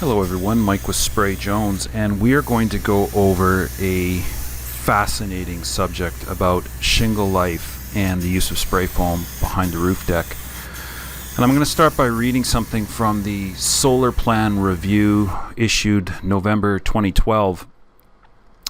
Hello everyone, Mike with Spray Jones, and we are going to go over a fascinating subject about shingle life and the use of spray foam behind the roof deck. And I'm going to start by reading something from the Solar Plan Review issued November 2012.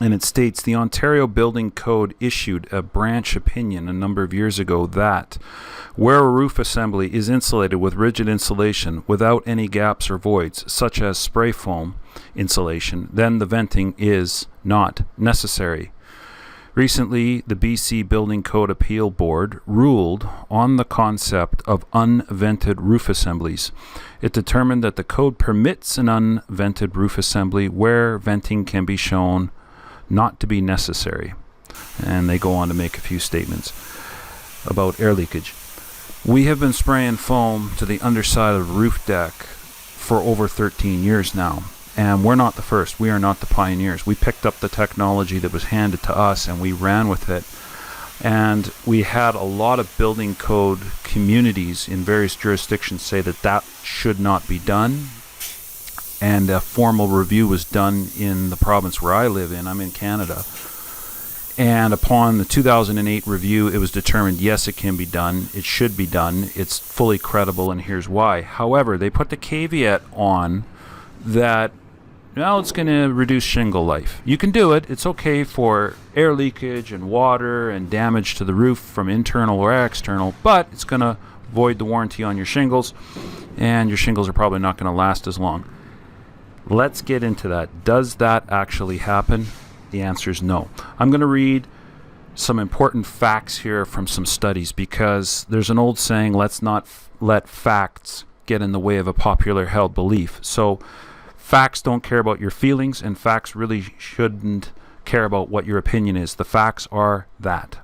And it states, the Ontario Building Code issued a branch opinion a number of years ago that where a roof assembly is insulated with rigid insulation without any gaps or voids, such as spray foam insulation, then the venting is not necessary. Recently, the BC Building Code Appeal Board ruled on the concept of unvented roof assemblies. It determined that the code permits an unvented roof assembly where venting can be shown not to be necessary. And they go on to make a few statements about air leakage. We have been spraying foam to the underside of the roof deck for over 13 years now. And we're not the first. We are not the pioneers. We picked up the technology that was handed to us and we ran with it. And we had a lot of building code communities in various jurisdictions say that that should not be done. And a formal review was done in the province where I live in. I'm in Canada. And upon the 2008 review, it was determined, yes, it can be done. It should be done. It's fully credible, and here's why. However, they put the caveat on that, well, it's going to reduce shingle life. You can do it. It's okay for air leakage and water and damage to the roof from internal or external, but it's going to void the warranty on your shingles, and your shingles are probably not going to last as long. Let's get into that. Does that actually happen? The answer is no. I'm going to read some important facts here from some studies because there's an old saying, let's not let facts get in the way of a popular held belief. So facts don't care about your feelings, and facts really shouldn't care about what your opinion is. The facts are that.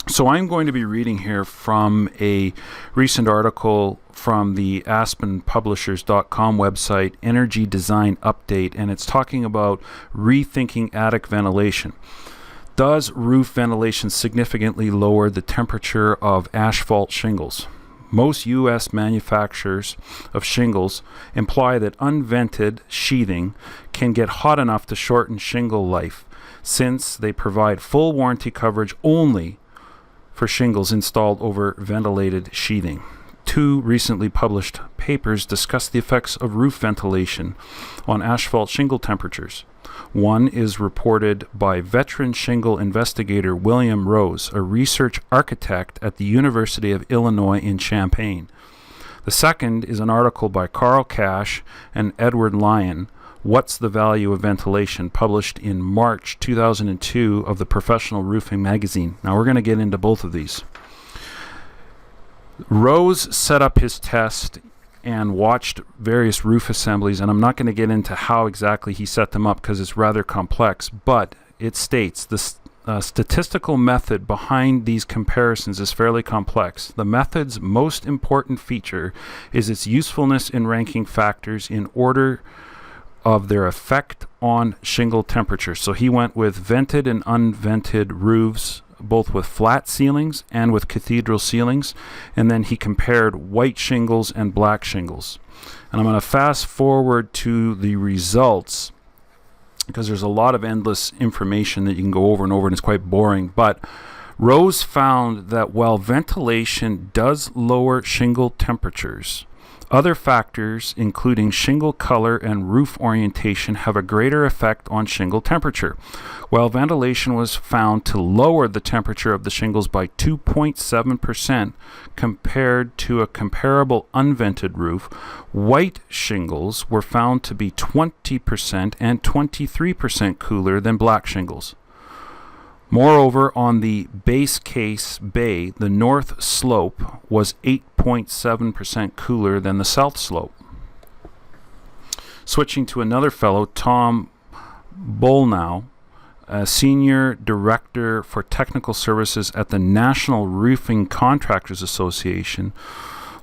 So I'm going to be reading here from a recent article from the aspenpublishers.com website, Energy Design Update, and it's talking about rethinking attic ventilation. Does roof ventilation significantly lower the temperature of asphalt shingles? Most U.S. manufacturers of shingles imply that unvented sheathing can get hot enough to shorten shingle life, since they provide full warranty coverage only for shingles installed over ventilated sheathing. Two recently published papers discuss the effects of roof ventilation on asphalt shingle temperatures. One is reported by veteran shingle investigator William Rose, a research architect at the University of Illinois in Champaign. The second is an article by Carl Cash and Edward Lyon, What's the Value of Ventilation, published in March 2002 of the Professional Roofing magazine. Now we're going to get into both of these. Rose set up his test and watched various roof assemblies, and I'm not going to get into how exactly he set them up because it's rather complex, but it states the statistical method behind these comparisons is fairly complex. The method's most important feature is its usefulness in ranking factors in order of their effect on shingle temperature. So he went with vented and unvented roofs, both with flat ceilings and with cathedral ceilings, and then he compared white shingles and black shingles. And I'm going to fast forward to the results because there's a lot of endless information that you can go over and over, and it's quite boring. But Rose found that while ventilation does lower shingle temperatures, other factors, including shingle color and roof orientation, have a greater effect on shingle temperature. While ventilation was found to lower the temperature of the shingles by 2.7% compared to a comparable unvented roof, white shingles were found to be 20% and 23% cooler than black shingles. Moreover, on the base case bay, the north slope was 8.7% cooler than the south slope. Switching to another fellow, Tom Bolnow, a senior director for technical services at the National Roofing Contractors Association,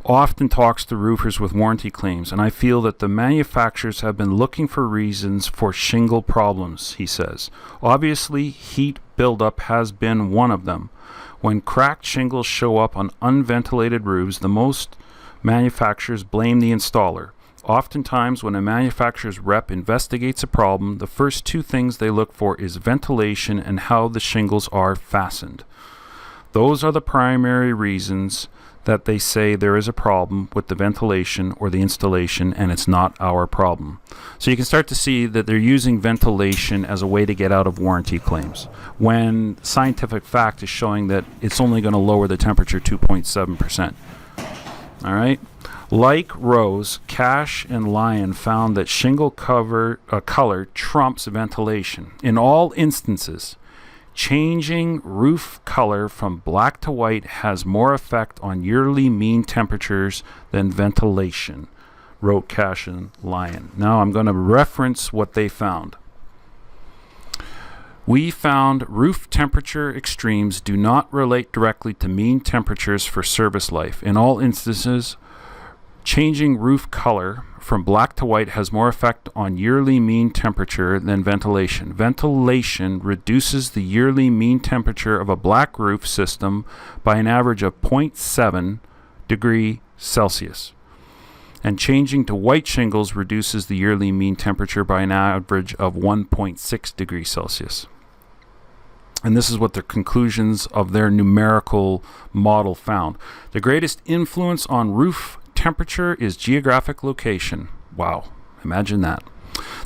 often talks to roofers with warranty claims, and I feel that the manufacturers have been looking for reasons for shingle problems, he says. Obviously, heat buildup has been one of them. When cracked shingles show up on unventilated roofs, the most manufacturers blame the installer. Oftentimes, when a manufacturer's rep investigates a problem, the first two things they look for is ventilation and how the shingles are fastened. Those are the primary reasons that they say there is a problem with the ventilation or the installation, and it's not our problem. So you can start to see that they're using ventilation as a way to get out of warranty claims, when scientific fact is showing that it's only going to lower the temperature 2.7%. All right. Like Rose, Cash, and Lyon found that shingle color trumps ventilation. In all instances, changing roof color from black to white has more effect on yearly mean temperatures than ventilation, wrote Cash and Lyon. Now I'm going to reference what they found. We found roof temperature extremes do not relate directly to mean temperatures for service life. In all instances, changing roof color from black to white has more effect on yearly mean temperature than ventilation. Ventilation reduces the yearly mean temperature of a black roof system by an average of 0.7 degrees Celsius. And changing to white shingles reduces the yearly mean temperature by an average of 1.6 degrees Celsius. And this is what the conclusions of their numerical model found. The greatest influence on roof temperature is geographic location. Wow, imagine that.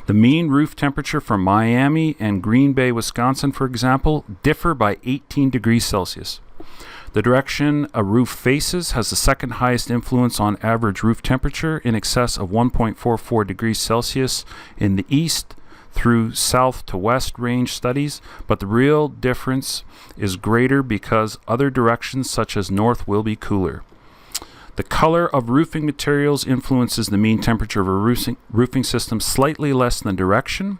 The mean roof temperature for Miami and Green Bay, Wisconsin, for example, differ by 18 degrees Celsius. The direction a roof faces has the second highest influence on average roof temperature, in excess of 1.44 degrees Celsius in the east through south to west range studies, but the real difference is greater because other directions such as north will be cooler. The color of roofing materials influences the mean temperature of a roofing system slightly less than direction,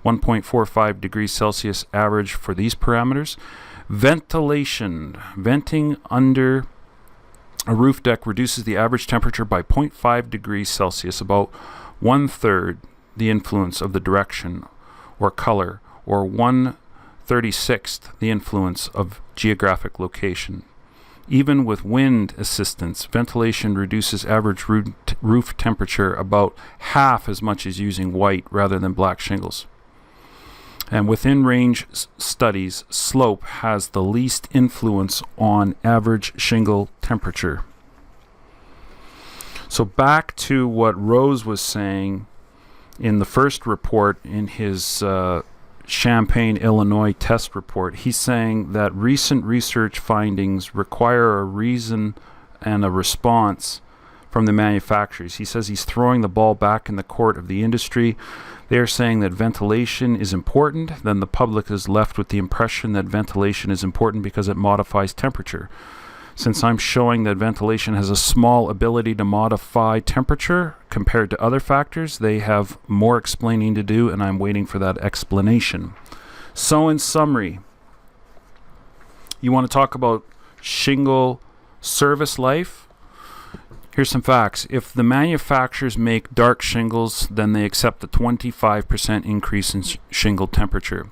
1.45 degrees Celsius average for these parameters. Ventilation, venting under a roof deck reduces the average temperature by 0.5 degrees Celsius, about 1/3 the influence of the direction or color, or 1/36 the influence of geographic location. Even with wind assistance, ventilation reduces average roof temperature about half as much as using white rather than black shingles. And within range studies, slope has the least influence on average shingle temperature. So back to what Rose was saying in the first report in his Champaign, Illinois test report. He's saying that recent research findings require a reason and a response from the manufacturers. He says he's throwing the ball back in the court of the industry. They are saying that ventilation is important. Then the public is left with the impression that ventilation is important because it modifies temperature. Since I'm showing that ventilation has a small ability to modify temperature compared to other factors, they have more explaining to do, and I'm waiting for that explanation. So in summary, you want to talk about shingle service life? Here's some facts. If the manufacturers make dark shingles, then they accept a 25% increase in shingle temperature.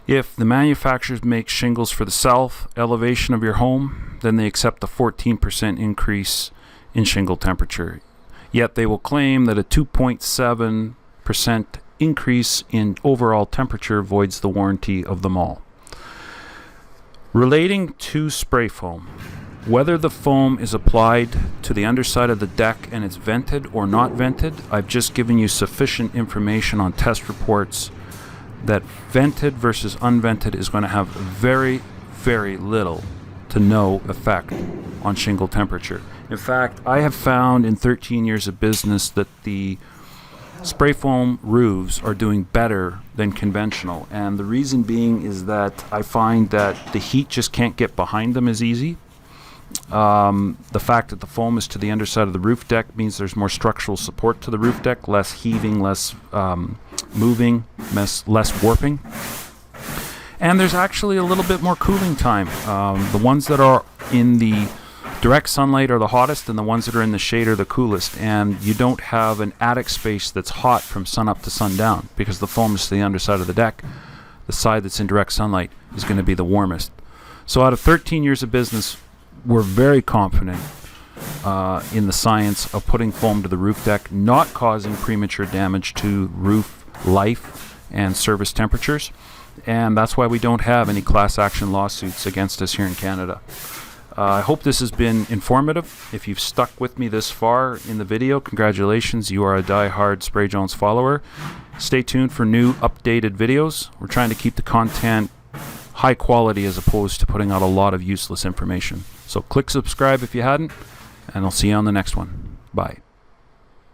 If the manufacturers make shingles for the south elevation of your home, then they accept a 14% increase in shingle temperature. Yet they will claim that a 2.7% increase in overall temperature voids the warranty of them all. Relating to spray foam, whether the foam is applied to the underside of the deck and it's vented or not vented, I've just given you sufficient information on test reports that vented versus unvented is going to have very, very little to no effect on shingle temperature. In fact, I have found in 13 years of business that the spray foam roofs are doing better than conventional. And the reason being is that I find that the heat just can't get behind them as easy. The fact that the foam is to the underside of the roof deck means there's more structural support to the roof deck, less heaving, less moving, less warping. And there's actually a little bit more cooling time. The ones that are in the direct sunlight are the hottest, and the ones that are in the shade are the coolest. And you don't have an attic space that's hot from sun up to sundown because the foam is to the underside of the deck. The side that's in direct sunlight is going to be the warmest. So out of 13 years of business, we're very confident in the science of putting foam to the roof deck, not causing premature damage to roof life and service temperatures. And that's why we don't have any class action lawsuits against us here in Canada. I hope this has been informative. If you've stuck with me this far in the video, congratulations, you are a die-hard Spray Jones follower. Stay tuned for new updated videos. We're trying to keep the content high quality as opposed to putting out a lot of useless information. So click subscribe if you hadn't, and I'll see you on the next one. Bye.